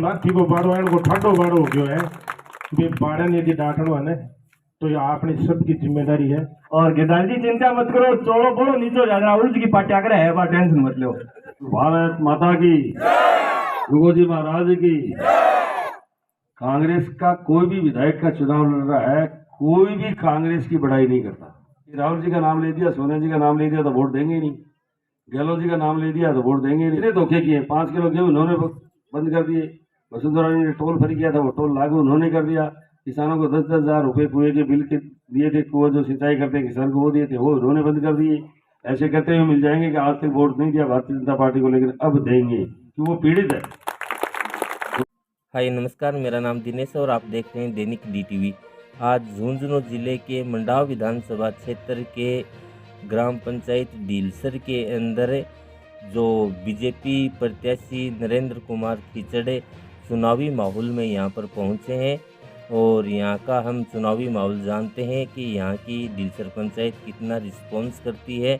नाथी को बाड़ो है को ठाडो बाड़ो हो गयो है वे बाड़े ने यदि डांटनो है तो ये अपनी सबकी जिम्मेदारी है। और गिरधारी जी चिंता मत करो, चोड़ो बोलो नीचो जाना उल्ट की पार्टी आकर है, बात टेंशन मत लो। भारत माता की, गुरु जी महाराज की। कांग्रेस का कोई भी विधायक का चुनाव लड़ रहा है, कोई भी कांग्रेस की बड़ाई नहीं करता। राहुल जी का नाम ले दिया, सोनिया जी का नाम ले दिया तो वोट देंगे ही नहीं, गहलोत जी का नाम ले दिया तो वोट देंगे नहीं। इतने धोखे किए, 5 किलो गेहूं उन्होंने बंद कर दिए, वसुंधरा राजे ने टोल फ्री किया था वो टोल लागू उन्होंने कर दिया, किसानों को 10-10 हजार रुपए कुएं के बिल के दिए थे, कुएं जो सिंचाई करते हैं किसान को वो दिए थे वो उन्होंने बंद कर दिए। ऐसे करते हुए मिल जाएंगे कि आज तक वोट नहीं दिया भारतीय जनता पार्टी को, लेकिन अब देंगे कि वो पीड़ित है। हाय नमस्कार, मेरा नाम दिनेश और आप देख रहे हैं दैनिक DTV। आज झुंझुनू जिले के मंडाव विधानसभा क्षेत्र के ग्राम पंचायत डीलसर के अंदर जो बीजेपी प्रत्याशी नरेंद्र कुमार खिचड़े चुनावी माहौल में यहाँ पर पहुँचे हैं और यहाँ का हम चुनावी माहौल जानते हैं कि यहाँ की डीलसर पंचायत कितना रिस्पॉन्स करती है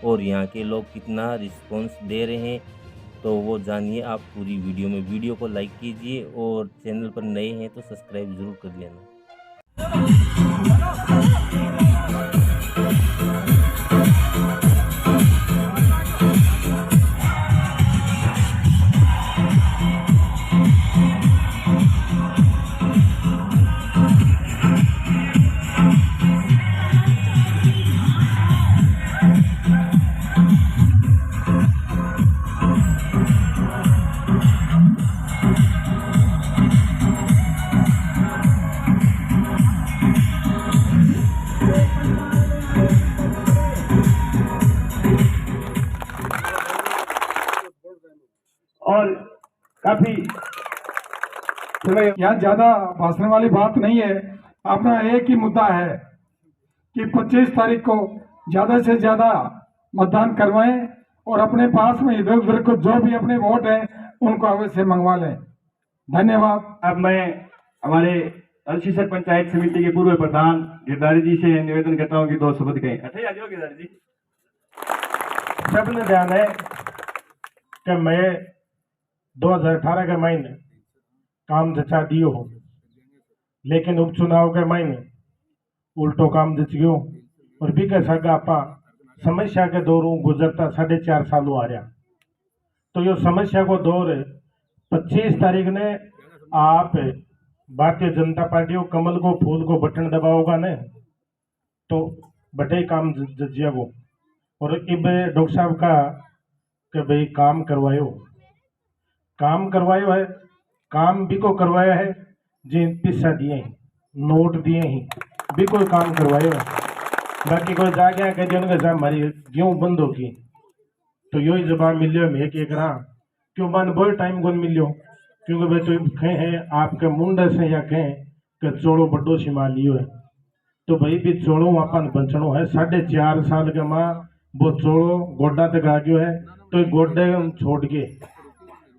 और यहाँ के लोग कितना रिस्पॉन्स दे रहे हैं, तो वो जानिए आप पूरी वीडियो में। वीडियो को लाइक कीजिए और चैनल पर नए हैं तो सब्सक्राइब जरूर कर लेना। और काफी यहाँ ज्यादा भाषण वाली बात नहीं है, अपना एक ही मुद्दा है कि 25 तारीख को ज्यादा से ज्यादा मतदान करवाएं और अपने पास में इधर उधर को जो भी अपने वोट है उनको अवश्य मंगवा लें। धन्यवाद। अब मैं हमारे अलसीसर पंचायत समिति के पूर्व प्रधान गिरधारी जी से निवेदन करता हूँ कि 2 शब्द कहें। अच्छा आ जाओ गिरधारी जी। सबने ध्यान है कि मैं 2018 के महीने काम जचा दियो हो, लेकिन उपचुनाव के महीने उल्टो काम जच गयो और भी कह सका आपा समस्या के दौर गुजरता 4.5 साल आ रहा। तो यो समस्या को दौर 25 तारीख ने आप भारतीय जनता पार्टी को कमल को फूल को बटन दबाओगा ने तो बटे काम जजिया को। और इब डॉक्टर साहब का कि भाई काम करवायो है, काम भी को करवाया है, जिन पैसा दिए नोट दिए ही भी कोई काम करवायो है। बाकी कोई जा गया कह दिया उनके साहब हमारी क्यों बंद होगी, तो यो ही जवाब मिलियो मैं कि करा क्यों बन बहुत टाइम को मिलियो, क्योंकि भाई तो कहें आपके मुंडे से या कहें कि चोड़ो बड्डो सिमा लियो है, तो भाई भी चोड़ो अपन बचनो है। 4.5 साल के माँ वो चोड़ो गोड्डा तक आ गयो है, तो गोड्डे छोड़ के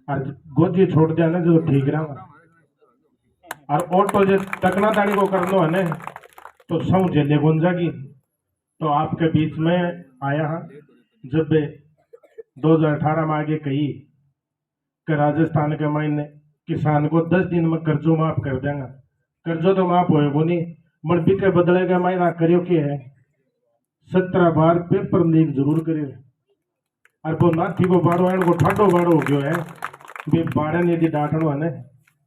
और गोदी छोड़ दिया ना जो ठीक रहा। और ऑटो जो तकना ताड़ी को करनो है ना तो सौ जेले गुन जागी। तो आपके बीच में आया जब 2018 में आगे कही कि राजस्थान के महीने किसान को 10 दिन में कर्जो माफ कर देंगे। कर्जो तो माफ होएगो नहीं, मर्बी के बदले का महीना करियो के है 17 बार पेपर लीक जरूर करियो। और वो नाथी को बाड़ो है को ठाडो बाड़ो हो गयो है वे बाड़े ने यदि डांटनो है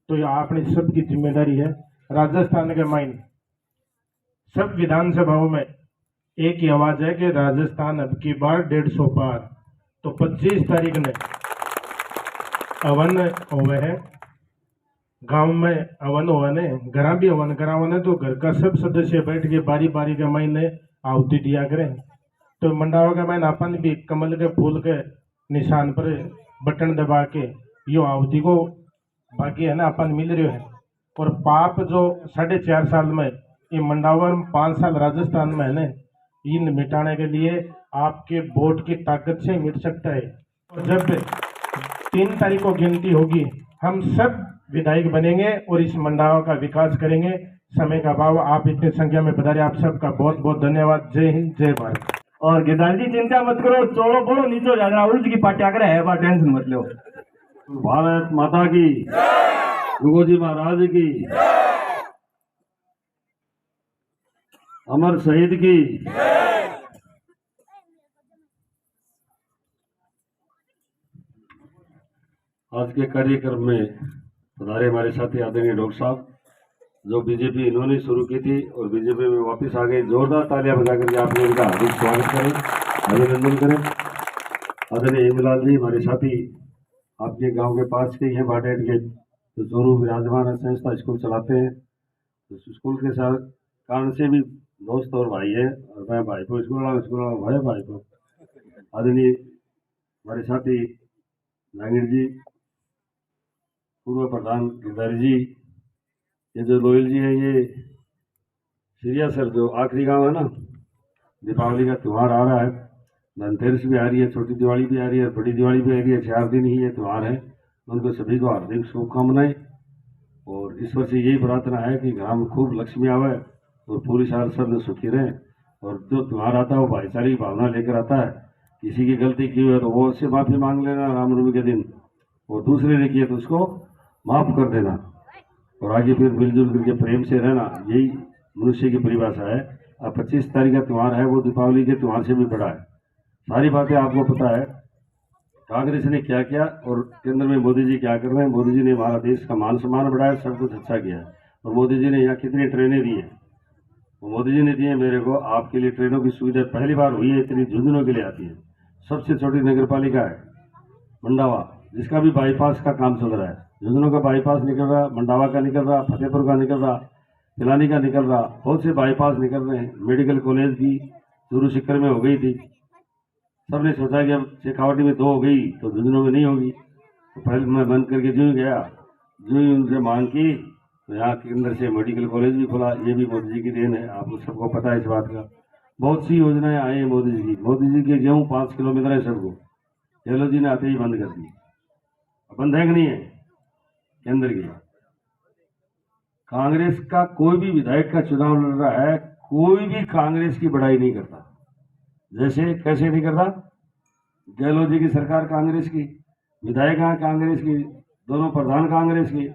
तो ये अपनी सबकी जिम्मेदारी है। राजस्थान के माइन सब विधानसभाओं में एक ही आवाज है कि राजस्थान अब की बार 150 पार। तो 25 तारीख ने हवन हुए है, गांव में हवन हुआ ने, घर भी हवन करावा ने, तो घर का सब सदस्य बैठ के बारी बारी के महीने आहुति दिया करें। तो मंडावा के महीने अपन भी कमल के फूल के निशान पर बटन दबा के यो आहुति को बाकी है ना अपन मिल रहे है। और पाप जो 4.5 साल में ये मंडावा 5 साल राजस्थान में है ना, इन मिटाने के लिए आपके वोट की ताकत से मिट सकता है। और जब 3 तारीख को गिनती होगी हम सब विधायक बनेंगे और इस मंडावा का विकास करेंगे। समय का अभाव, आप इतनी संख्या में पधारे, आप सबका बहुत बहुत धन्यवाद। जय हिंद, जय भारत। और गिरधारी जी चिंता मत करो, चोड़ो बोलो नीचो जाना उल्ट की पार्टी आकर है, बात टेंशन मत लो। भारत माता की। गुगोजी महाराज की, अमर शहीद की। आज के कार्यक्रम में पधारे हमारे साथी आदरणीय डॉक्टर साहब, जो बीजेपी इन्होंने शुरू की थी और बीजेपी में वापस आ गए। जोरदार तालियां बजा करके आपने इनका हार्दिक स्वागत करें, अभिनंदन करें। आदरणीय हेमलाल जी हमारे साथी, आपके गांव के पास के हैं, बाडेट के तो जोरू विराजमान संस्था स्कूल चलाते हैं। तो स्कूल के साथ कारण से भी दोस्त और भाई है, और मैं भाई को स्कूल भाई भाई को। आदरणीय हमारे साथी लांगड़ जी, पूर्व प्रधान गिरधारी जी, ये जो लोयल जी हैं, ये सिरिया सर जो आखिरी गांव है ना, दीपावली का त्यौहार आ रहा है, धनतेरस भी आ रही है, छोटी दिवाली भी आ रही है, बड़ी दिवाली भी आ रही है, 4 दिन ही ये त्यौहार है। उनको सभी को हार्दिक शुभकामनाएं, और ईश्वर से यही प्रार्थना है कि ग्राम में खूब लक्ष्मी आवे और पूरी साल सब में सुखी रहें। और जो त्यौहार आता है वो भाईचारे की भावना लेकर आता है। किसी की गलती की है तो वो उससे माफ़ी मांग लेना रामनवमी के दिन, और दूसरे ने किया तो उसको माफ़ कर देना, और आगे फिर मिलजुल करके प्रेम से रहना, यही मनुष्य की परिभाषा है। अब 25 तारीख का त्यौहार है, वो दीपावली के त्यौहार से भी बड़ा है। सारी बातें आपको पता है, कांग्रेस ने क्या किया और केंद्र में मोदी जी क्या कर रहे हैं। मोदी जी ने हमारा देश का मान सम्मान बढ़ाया, सब कुछ अच्छा किया है। और मोदी जी ने यहाँ कितनी ट्रेनें दी हैं, वो मोदी जी ने दी है मेरे को। आपके लिए ट्रेनों की सुविधा पहली बार हुई है, इतनी झुंझुनों के लिए आती है। सबसे छोटी नगर पालिका है मंडावा, जिसका भी बाईपास का काम चल रहा है। झुंझुनों का बाईपास निकल रहा, मंडावा का निकल रहा, फतेहपुर का निकल रहा, पिलानी का निकल रहा, बहुत से बाईपास निकल रहे हैं। मेडिकल कॉलेज की चूरू शिखर में हो गई थी, सबने सोचा कि अब शेखावटी में 2 हो गई तो झुंझुनों में नहीं होगी। तो पहले मैं बंद करके जो ही गया, जो ही उनसे मांग की, तो यहाँ के अंदर से मेडिकल कॉलेज भी खुला। ये भी मोदी जी की देन है, आपको सबको पता है इस बात का। बहुत सी योजनाएं आई हैं मोदी जी की। मोदी जी के गेहूँ 5 किलोमीटर है सबको, गहलोत जी ने आते ही बंद कर दी। बंद है कि नहीं है? केंद्र की कांग्रेस का कोई भी विधायक का चुनाव लड़ रहा है, कोई भी कांग्रेस की बड़ाई नहीं करता। जैसे कैसे नहीं करता? गहलोत जी की सरकार कांग्रेस की, विधायक हैं कांग्रेस की, दोनों प्रधान कांग्रेस की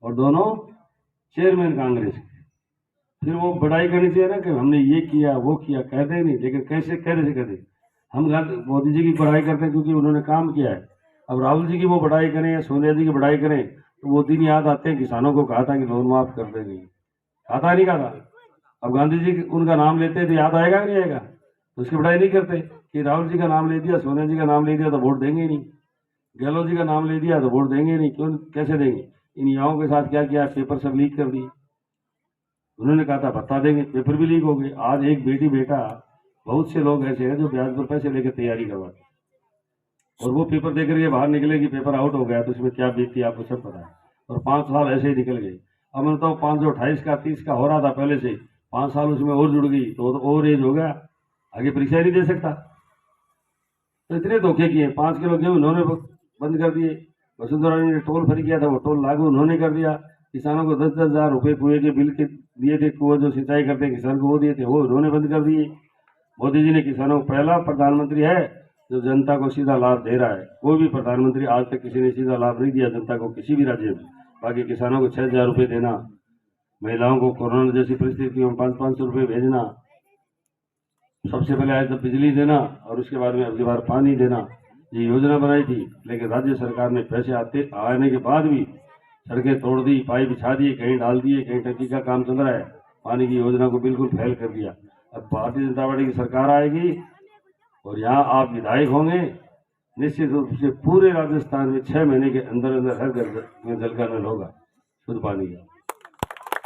और दोनों चेयरमैन कांग्रेस की। फिर वो बड़ाई करनी चाहिए ना कि हमने ये किया वो किया, कहते नहीं, लेकिन कैसे कहते हम मोदी जी की बड़ाई करते हैं क्योंकि उन्होंने काम किया है। अब राहुल जी की वो बड़ाई करें या सोनिया जी की बड़ाई करें तो वो दिन याद आते हैं किसानों को कहा था कि लोन माफ कर देंगे, आता नहीं कहा था। अब गांधी जी उनका नाम लेते हैं तो याद आएगा कि नहीं आएगा? तो उसकी बड़ाई नहीं करते कि राहुल जी का नाम ले दिया, सोनिया जी का नाम ले दिया तो वोट देंगे ही नहीं, गहलोत जी का नाम ले दिया तो वोट देंगे ही नहीं। क्यों, कैसे देंगे? इन युवाओं के साथ क्या किया, पेपर सब लीक कर दिए। उन्होंने कहा था बता देंगे, पेपर भी लीक हो गए। आज एक बेटी बेटा, बहुत से लोग ऐसे हैं जो ब्याज पर पैसे लेकर तैयारी करवाते, और वो पेपर दे करके बाहर निकले कि पेपर आउट हो गया, तो उसमें क्या बीतती आपको सब पता है। और 5 साल ऐसे ही निकल गए। अब मैं तो 528 का 30 का हो रहा था पहले से, 5 साल उसमें और जुड़ गई तो और एज हो गया, आगे परीक्षा ही नहीं दे सकता। तो इतने धोखे किए। 5 किलो गेहूं उन्होंने बंद कर दिए। वसुंधरा ने टोल फ्री किया था, वो टोल लागू उन्होंने कर दिया। किसानों को 10-10 हजार रुपये कुएं के बिल के दिए थे, कुएं जो सिंचाई करते हैं किसान को वो दिए थे, वो उन्होंने बंद कर दिए। मोदी जी ने किसानों को, पहला प्रधानमंत्री है जो जनता को सीधा लाभ दे रहा है। कोई भी प्रधानमंत्री आज तक किसी ने सीधा लाभ नहीं दिया जनता को किसी भी राज्य में। बाकी किसानों को 6,000 रुपये देना, महिलाओं को कोरोना जैसी परिस्थितियों में 500-500 रुपये भेजना, सबसे पहले आए तो बिजली देना और उसके बाद में अगली बार पानी देना, ये योजना बनाई थी। लेकिन राज्य सरकार ने पैसे आने के बाद भी सड़कें तोड़ दी, पाइप बिछा दिए, कहीं डाल दिए, कहीं टंकी का काम चल रहा है, पानी की योजना को बिल्कुल फेल कर दिया। अब भारतीय जनता पार्टी की सरकार आएगी और यहाँ आप विधायक होंगे, निश्चित रूप से पूरे राजस्थान में 6 महीने के अंदर अंदर हर घर में जल का नल होगा, शुद्ध पानी का।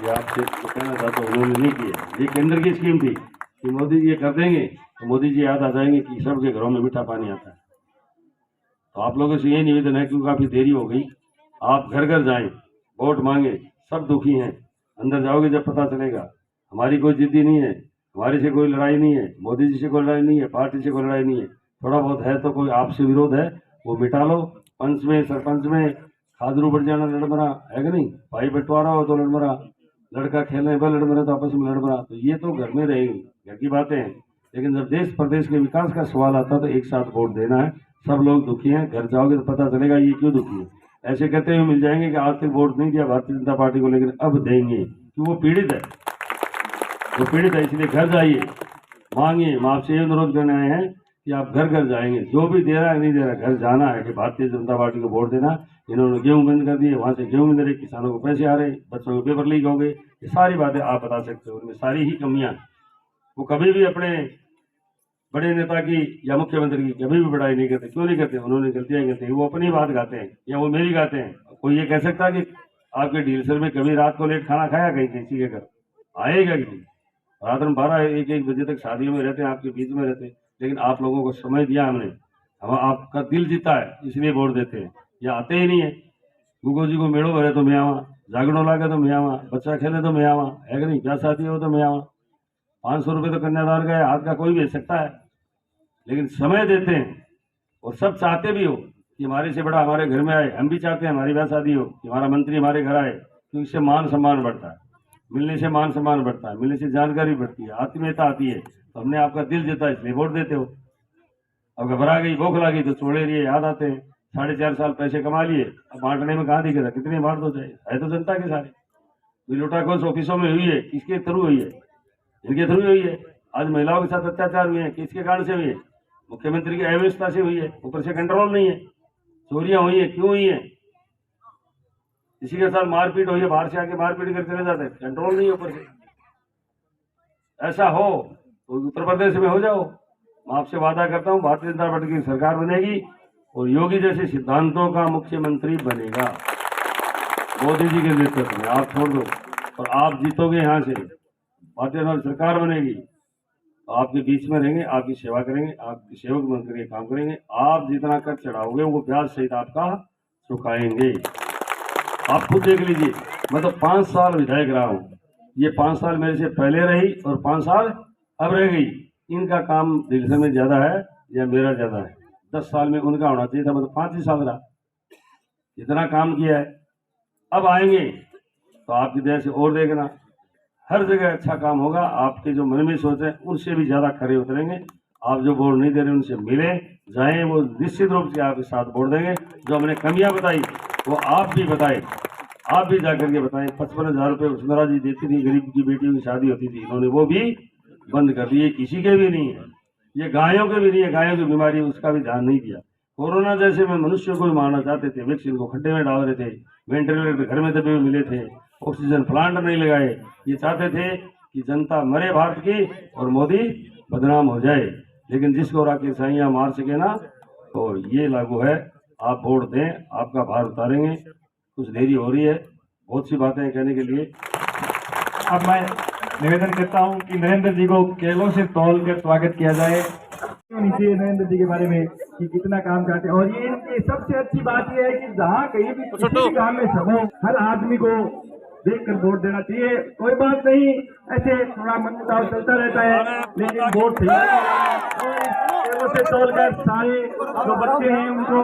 ये आपसे कहना चाहता हूँ, उन्होंने नहीं किया। ये केंद्र की स्कीम थी कि मोदी जी ये कर देंगे तो मोदी जी याद आ जाएंगे कि सबके घरों में मीठा पानी आता है। तो आप लोगों से ये निवेदन है, क्योंकि काफी देरी हो गई, आप घर घर जाएं, वोट मांगे, सब दुखी हैं। अंदर जाओगे जब पता चलेगा। हमारी कोई जिद्दी नहीं है, हमारे से कोई लड़ाई नहीं है, मोदी जी से कोई लड़ाई नहीं है, पार्टी से कोई लड़ाई नहीं है। थोड़ा बहुत है तो कोई आपसे विरोध है, वो मिटा लो। पंच में, सरपंच में खादरू बढ़ जाना लड़मरा है कि नहीं? भाई बंटवारा हो तो लड़मरा, लड़का खेलने पर लड़मरा तो आपस में लड़मरा, तो ये तो घर में रहेंगी, घर की बातें हैं। लेकिन जब देश प्रदेश के विकास का सवाल आता है तो एक साथ वोट देना है। सब लोग दुखी हैं, घर जाओगे तो पता चलेगा ये क्यों दुखी है। ऐसे कहते हुए मिल जाएंगे कि आज तक वोट नहीं दिया भारतीय जनता पार्टी को, लेकिन अब देंगे, कि वो पीड़ित है, वो पीड़ित है। इसलिए घर जाइए, मांगिए। हम आपसे ये अनुरोध करने आए हैं कि आप घर घर जाएंगे, जो भी दे रहा है नहीं दे रहा, घर जाना है कि भारतीय जनता पार्टी को वोट देना। इन्होंने गेहूं बंद कर दिए, वहां से गेहूं मिल रहे, किसानों को पैसे आ रहे, बच्चों के पेपर लीक हो गए, ये सारी बातें आप बता सकते हो, उनमें सारी ही कमियां। वो कभी भी अपने बड़े नेता की या मुख्यमंत्री की कभी भी बड़ाई नहीं करते। क्यों नहीं करते? उन्होंने गलतियां करते हैं, वो अपनी बात गाते हैं या वो मेरी गाते हैं। कोई ये कह सकता कि आपके डीलसर में कभी रात को लेट खाना खाया कहीं किसी के घर? आएगा कि रात में 12-1 बजे तक शादियों में रहते हैं, आपके बीच में रहते हैं, लेकिन आप लोगों को समय दिया हमने, हम आपका दिल जीता है, इसलिए वोट देते हैं। या आते ही नहीं है। गुगो जी को मेड़ो भरे तो मैं आवा, जागड़ो लागे तो मैं आवा, बच्चा खेले तो मैं आवा, है कि नहीं? क्या शादी हो तो मैं आवा। 500 रुपये तो कन्यादान का हाथ का कोई भेज सकता है, लेकिन समय देते हैं। और सब चाहते भी हो कि हमारे से बड़ा हमारे घर में आए, हम भी चाहते हैं हमारी ब्याह शादी हो, कि हमारा मंत्री हमारे घर आए, क्योंकि इससे मान सम्मान बढ़ता है, मिलने से मान सम्मान बढ़ता है, मिलने से जानकारी बढ़ती है, आत्मीयता आती है। तो हमने आपका दिल जीता, इसलिए वोट देते हो। अब घबरा गई, भूख लगी तो चोड़े लिए याद आते हैं। 4.5 साल पैसे कमा लिए, अब बांटने में कहाँ दिखेगा, कितने बांट दो चाहिए, है तो जनता के सारे। लुटाखोर ऑफिसों में हुई है, किसके थ्रू हुई है? इनके थ्रू हुई है। आज महिलाओं के साथ अत्याचार हुए हैं, किसके कारण से हुई है? मुख्यमंत्री की अव्यवस्था से हुई है, ऊपर से कंट्रोल नहीं है। चोरियां हुई है, क्यों हुई है? इसी के साथ मारपीट हुई है, बाहर से आके मारपीट करके चले जाते हैं, कंट्रोल नहीं है ऊपर से। ऐसा हो तो उत्तर प्रदेश में हो जाओ, मैं आपसे वादा करता हूं भारतीय जनता पार्टी की सरकार बनेगी और योगी जैसे सिद्धांतों का मुख्यमंत्री बनेगा मोदी जी के नेतृत्व में। आप छोड़ दो और आप जीतोगे, यहाँ से भारतीय जनता सरकार बनेगी, तो आपके बीच में रहेंगे, आपकी सेवा करेंगे, आपकी सेवक बनकर के काम करेंगे। आप जितना कर चढ़ाओगे वो ब्याज सहित आपका चुकाएंगे। आप खुद देख लीजिए, मैं तो 5 साल विधायक रहा हूँ, ये 5 साल मेरे से पहले रही और 5 साल अब रह गई। इनका काम दिल्ली में ज्यादा है या मेरा ज्यादा है? 10 साल में उनका होना चाहिए था, मैं तो 5 ही साल रहा, इतना काम किया है। अब आएंगे तो आपकी दया से और देखना, हर जगह अच्छा काम होगा। आपके जो मन में सोच है उनसे भी ज्यादा खरे उतरेंगे। आप जो वोट नहीं दे रहे उनसे मिले जाएं, वो निश्चित रूप से आपके साथ वोट देंगे। जो हमने कमियां बताई वो आप भी बताएं, आप भी जाकर के बताएं। 55,000 रुपये वसुंधरा जी देती थी, गरीब की बेटियों की शादी होती थी, इन्होंने वो भी बंद कर दिए। किसी के भी नहीं है, ये गायों के भी नहीं है, गायों की बीमारी उसका भी ध्यान नहीं दिया। कोरोना जैसे में मनुष्य को भी मारना चाहते थे, वैक्सीन को खड्डे में डाल रहे थे, वेंटिलेटर घर में दबे हुए मिले थे, ऑक्सीजन प्लांट नहीं लगाए। ये चाहते थे कि जनता मरे भारत की और मोदी बदनाम हो जाए, लेकिन जिसको राकेश साइयां मार सके ना, तो ये लागू है। आप वोट दें, आपका भार उतारेंगे। कुछ देरी हो रही है, बहुत सी बातें कहने के लिए। अब मैं निवेदन करता हूं कि नरेंद्र जी को केलों से तौल कर स्वागत किया जाए। नीचे नरेंद्र जी के बारे में कि कितना काम करते हैं। और ये इनकी सबसे अच्छी बात यह है कि जहाँ कहीं भी किसी भी काम में सब हो, हर आदमी को देखकर वोट देना चाहिए। कोई बात नहीं, ऐसे थोड़ा मनमुटाव चलता रहता है, लेकिन वोट से तोल कर सारे जो बच्चे हैं उनको